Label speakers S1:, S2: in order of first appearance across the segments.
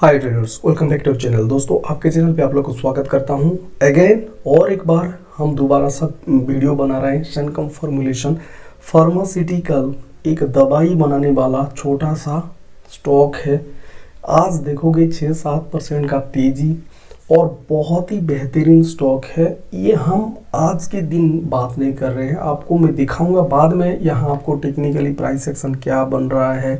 S1: Hi traders, welcome back to channel. दोस्तों, आपके channel पे आप लोग को स्वागत करता हूं अगेन। और एक बार हम दोबारा सा वीडियो बना रहे हैं। सेनकम फॉर्मुलेशन फार्मास्यूटिकल एक दवाई बनाने वाला छोटा सा स्टॉक है। आज देखोगे 6-7% का तेजी और बहुत ही बेहतरीन स्टॉक है। ये हम आज के दिन बात नहीं कर रहे हैं, आपको मैं दिखाऊंगा बाद में। यहाँ आपको टेक्निकली प्राइस एक्शन क्या बन रहा है,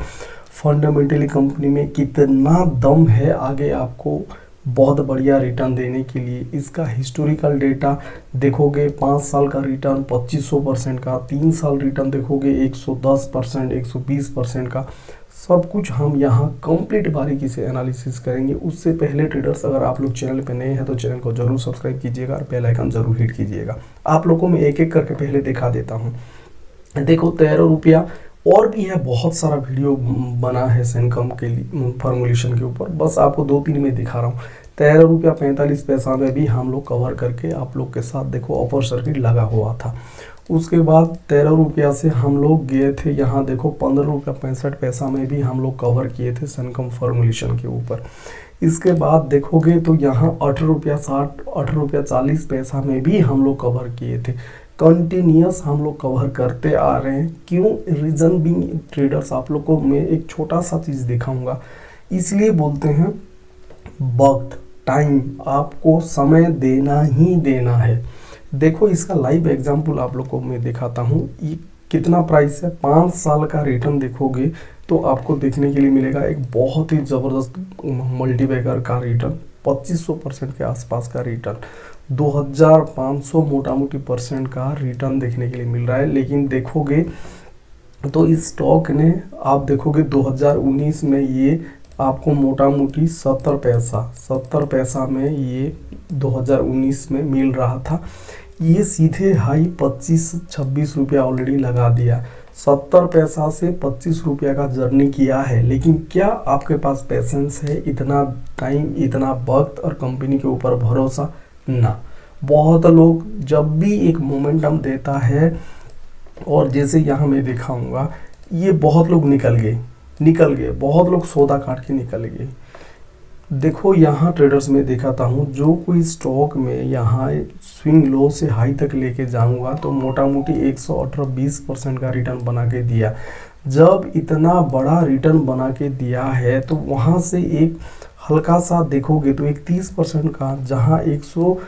S1: फंडामेंटली कंपनी में कितना दम है आगे आपको बहुत बढ़िया रिटर्न देने के लिए। इसका हिस्टोरिकल डेटा देखोगे 5 साल का रिटर्न 2500% का, 3 साल रिटर्न देखोगे 110%, 120% का। सब कुछ हम यहाँ कंप्लीट बारीकी से एनालिसिस करेंगे। उससे पहले ट्रेडर्स, अगर आप लोग चैनल पे नए हैं तो चैनल को जरूर सब्सक्राइब कीजिएगा और बेल आइकन जरूर हिट कीजिएगा। आप लोगों को मैं एक एक करके पहले दिखा देता हूँ। देखो 13 रुपया, और भी है, बहुत सारा वीडियो बना है सेनकम के लिए फॉर्मुलेशन के ऊपर, बस आपको 2-3 में दिखा रहा हूँ। 13 रुपया 45 पैसा में भी हम लोग कवर करके आप लोग के साथ देखो अपर सर्किट लगा हुआ था। उसके बाद 13 रुपया से हम लोग गए थे, यहाँ देखो 15 रुपया 65 पैसा में भी हम लोग कवर किए थे सेनकम फॉर्मुलेशन के ऊपर। इसके बाद देखोगे तो यहाँ 18 रुपया 60, 18 रुपया 40 पैसा में भी हम लोग कवर किए थे। कंटिन्यूस हम लोग कवर करते आ रहे हैं। क्यों? रीज़न भी ट्रेडर्स, आप लोग को मैं एक छोटा सा चीज़ दिखाऊंगा। इसलिए बोलते हैं वक्त, टाइम, आपको समय देना ही देना है। देखो इसका लाइव एग्जांपल आप लोग को मैं दिखाता हूँ। ये कितना प्राइस है, 5 साल का रिटर्न देखोगे तो आपको देखने के लिए मिलेगा एक बहुत ही ज़बरदस्त मल्टीबैगर का रिटर्न, 2500% के आसपास का रिटर्न, 2500 मोटा मोटी परसेंट का रिटर्न देखने के लिए मिल रहा है। लेकिन देखोगे तो इस स्टॉक ने, आप देखोगे 2019 में ये आपको मोटा मोटी 70 पैसा में ये 2019 में मिल रहा था। ये सीधे हाई 25-26 रुपया ऑलरेडी लगा दिया। 70 पैसा से 25 रुपया का जर्नी किया है। लेकिन क्या आपके पास पेशेंस है, इतना टाइम, इतना वक्त और कंपनी के ऊपर भरोसा? ना। बहुत लोग जब भी एक मोमेंटम देता है, और जैसे यहाँ मैं दिखाऊंगा, ये बहुत लोग निकल गए, बहुत लोग सौदा काट के निकल गए। देखो यहाँ ट्रेडर्स में दिखाता हूँ, जो कोई स्टॉक में यहाँ स्विंग लो से हाई तक लेके जाऊंगा तो मोटा मोटी 118-20% का रिटर्न बना के दिया। जब इतना बड़ा रिटर्न बना के दिया है तो वहाँ से एक हल्का सा देखोगे तो एक 30% का, जहाँ 100,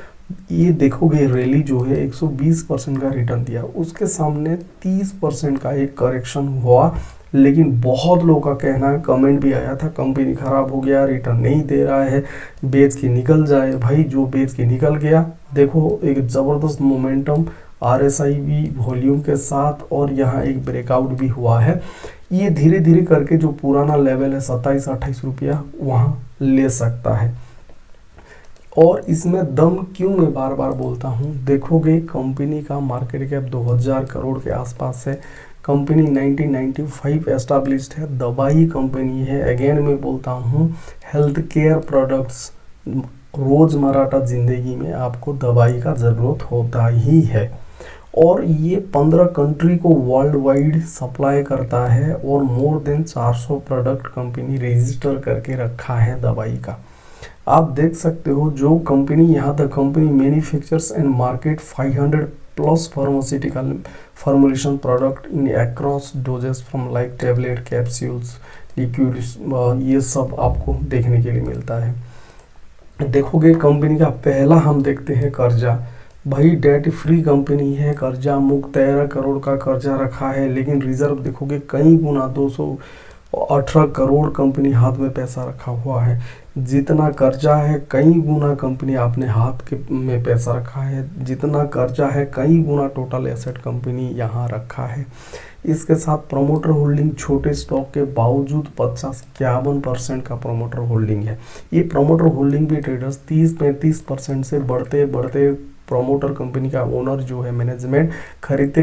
S1: ये देखोगे रैली जो है 120% का रिटर्न दिया, उसके सामने 30% का एक करेक्शन हुआ। लेकिन बहुत लोगों का कहना है, कमेंट भी आया था, कंपनी खराब हो गया, रिटर्न नहीं दे रहा है, बेच के निकल जाए। भाई जो बेच के निकल गया, देखो एक ज़बरदस्त मोमेंटम RSI भी वॉल्यूम के साथ, और यहाँ एक ब्रेकआउट भी हुआ है। ये धीरे धीरे करके जो पुराना लेवल है 27-28 रुपया वहाँ ले सकता है। और इसमें दम क्यों मैं बार बार बोलता हूँ, देखोगे कंपनी का मार्केट कैप 2000 करोड़ के आसपास है। कंपनी 1995 एस्टाब्लिश्ड है, दवाई कंपनी है। अगेन मैं बोलता हूँ, हेल्थ केयर प्रोडक्ट्स, रोज़मर्रा ज़िंदगी में आपको दवाई का ज़रूरत होता ही है। और ये 15 कंट्री को वर्ल्ड वाइड सप्लाई करता है, और more than 400 product company register करके रखा है दवाई का। आप देख सकते हो जो कंपनी, यहाँ तक company manufactures and market 500 plus pharmaceutical formulation product in across doses from like tablet, capsules, liquids, ये सब आपको देखने के लिए मिलता है। देखोगे कंपनी का पहला हम देखते हैं कर्जा। भाई डेट फ्री कंपनी है, कर्जा मुक्त, 13 करोड़ का कर्जा रखा है। लेकिन रिजर्व देखोगे कई गुना, 218 करोड़ कंपनी हाथ में पैसा रखा हुआ है। जितना कर्जा है कई गुना कंपनी अपने हाथ के में पैसा रखा है। जितना कर्जा है कई गुना टोटल एसेट कंपनी यहाँ रखा है। इसके साथ प्रोमोटर होल्डिंग छोटे स्टॉक के बावजूद 50-51% का प्रोमोटर होल्डिंग है। ये प्रोमोटर होल्डिंग भी ट्रेडर्स 30-35% से बढ़ते बढ़ते प्रोमोटर कंपनी का ओनर जो है, मैनेजमेंट, खरीदते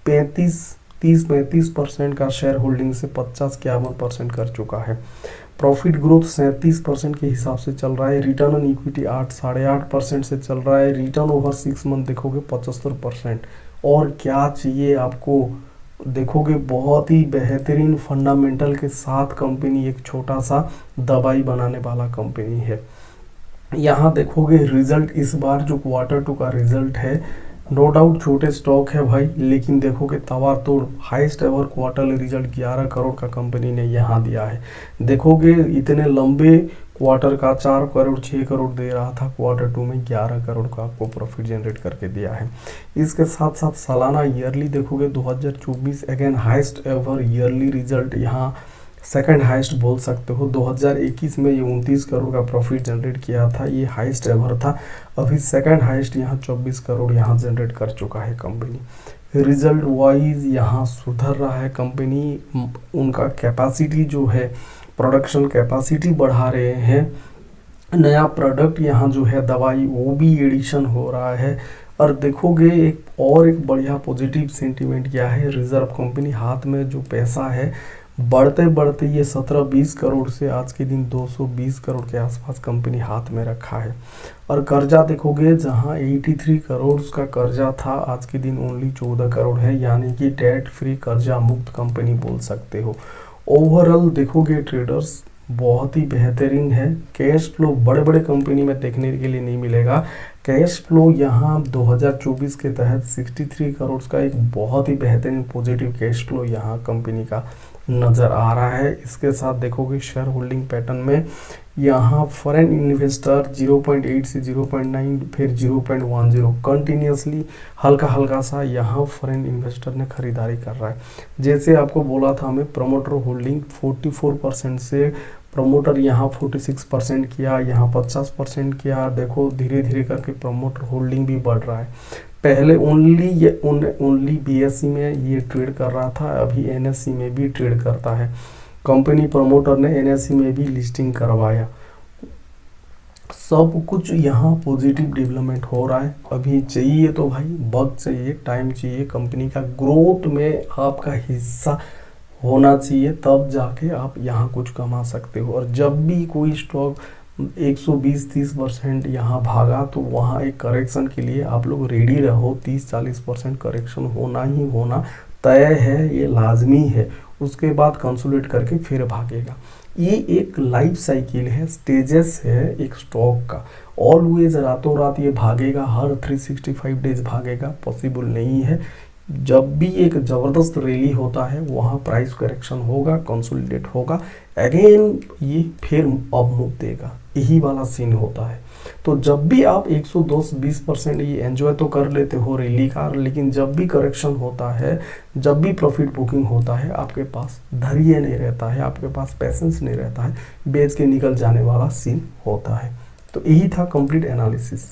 S1: 30-35% का शेयर होल्डिंग से 50-51% कर चुका है। प्रॉफिट ग्रोथ 37% के हिसाब से चल रहा है। रिटर्न ऑन इक्विटी 8-8.5% से चल रहा है। रिटर्न ओवर 6 मंथ देखोगे 75%। और क्या चाहिए आपको? देखोगे बहुत ही बेहतरीन फंडामेंटल के साथ कंपनी एक छोटा सा दवाई बनाने वाला कंपनी है। यहाँ देखोगे रिजल्ट इस बार जो Q2 का रिजल्ट है, नो डाउट छोटे स्टॉक है भाई, लेकिन देखोगे तोड़ highest ever quarterly result 11 crore का कंपनी ने यहाँ दिया है। देखोगे इतने लंबे क्वार्टर का 4 करोड़ 6 करोड़ दे रहा था, Q2 में 11 करोड़ का आपको प्रॉफिट जनरेट करके दिया है। इसके साथ साथ सालाना ईयरली देखोगे 2024 again highest ever yearly result, यहाँ सेकंड हाईएस्ट बोल सकते हो। 2021 में ये 29 करोड़ का प्रॉफिट जनरेट किया था, ये हाईएस्ट एवर था। अभी सेकंड हाईएस्ट यहाँ 24 करोड़ यहाँ जनरेट कर चुका है कंपनी। रिजल्ट वाइज यहाँ सुधर रहा है कंपनी, उनका कैपेसिटी जो है प्रोडक्शन कैपेसिटी बढ़ा रहे हैं, नया प्रोडक्ट यहाँ जो है दवाई वो भी एडिशन हो रहा है। और देखोगे एक बढ़िया पॉजिटिव सेंटीमेंट क्या है, रिजर्व कंपनी हाथ में जो पैसा है बढ़ते बढ़ते ये 17-20 करोड़ से आज के दिन 220 करोड़ के आसपास कंपनी हाथ में रखा है। और कर्जा देखोगे जहां 83 करोड़ का कर्जा था, आज के दिन ओनली 14 करोड़ है, यानी कि डेट फ्री कर्जा मुक्त कंपनी बोल सकते हो। ओवरऑल देखोगे ट्रेडर्स बहुत ही बेहतरीन है। कैश फ्लो बड़े बड़े कंपनी में देखने के लिए नहीं मिलेगा। कैश फ्लो यहाँ 2024 के तहत 63 करोड़ का एक बहुत ही बेहतरीन पॉजिटिव कैश फ्लो यहाँ कंपनी का नज़र आ रहा है। इसके साथ देखोगे शेयर होल्डिंग पैटर्न में यहाँ फॉरेन इन्वेस्टर 0.8 से 0.9 फिर 0.10 कंटिन्यूसली हल्का हल्का सा यहाँ फॉरेन इन्वेस्टर ने खरीदारी कर रहा है। जैसे आपको बोला था हमें प्रमोटर होल्डिंग 44% से प्रमोटर यहाँ 46% किया, यहाँ 50% किया। देखो धीरे धीरे करके प्रमोटर होल्डिंग भी बढ़ रहा है। पहले ओनली बीएसई में ये ट्रेड कर रहा था, अभी एनएससी में भी ट्रेड करता है। कंपनी प्रमोटर ने एनएससी में भी लिस्टिंग करवाया। सब कुछ यहाँ पॉजिटिव डेवलपमेंट हो रहा है। अभी चाहिए तो भाई वक्त चाहिए, टाइम चाहिए, कंपनी का ग्रोथ में आपका हिस्सा होना चाहिए, तब जाके आप यहाँ कुछ कमा सकते हो। और जब भी कोई स्टॉक 120-30% यहाँ भागा तो वहाँ एक करेक्शन के लिए आप लोग रेडी रहो। 30-40% करेक्शन होना ही होना तय है, ये लाजमी है। उसके बाद कंसोलिडेट करके फिर भागेगा। ये एक लाइफ साइकिल है, स्टेजेस है एक स्टॉक का। ऑलवेज रातों रात ये भागेगा, हर 365 डेज भागेगा, पॉसिबल नहीं है। जब भी एक ज़बरदस्त रैली होता है वहाँ प्राइस करेक्शन होगा, कंसोलिडेट होगा, अगेन ये फिर अप मूव देगा, यही वाला सीन होता है। तो जब भी आप 110-20% ये एंजॉय तो कर लेते हो रैली का, लेकिन जब भी करेक्शन होता है, जब भी प्रॉफिट बुकिंग होता है, आपके पास धैर्य नहीं रहता है, आपके पास पैसेंस नहीं रहता है, बेच के निकल जाने वाला सीन होता है। तो यही था कंप्लीट एनालिसिस।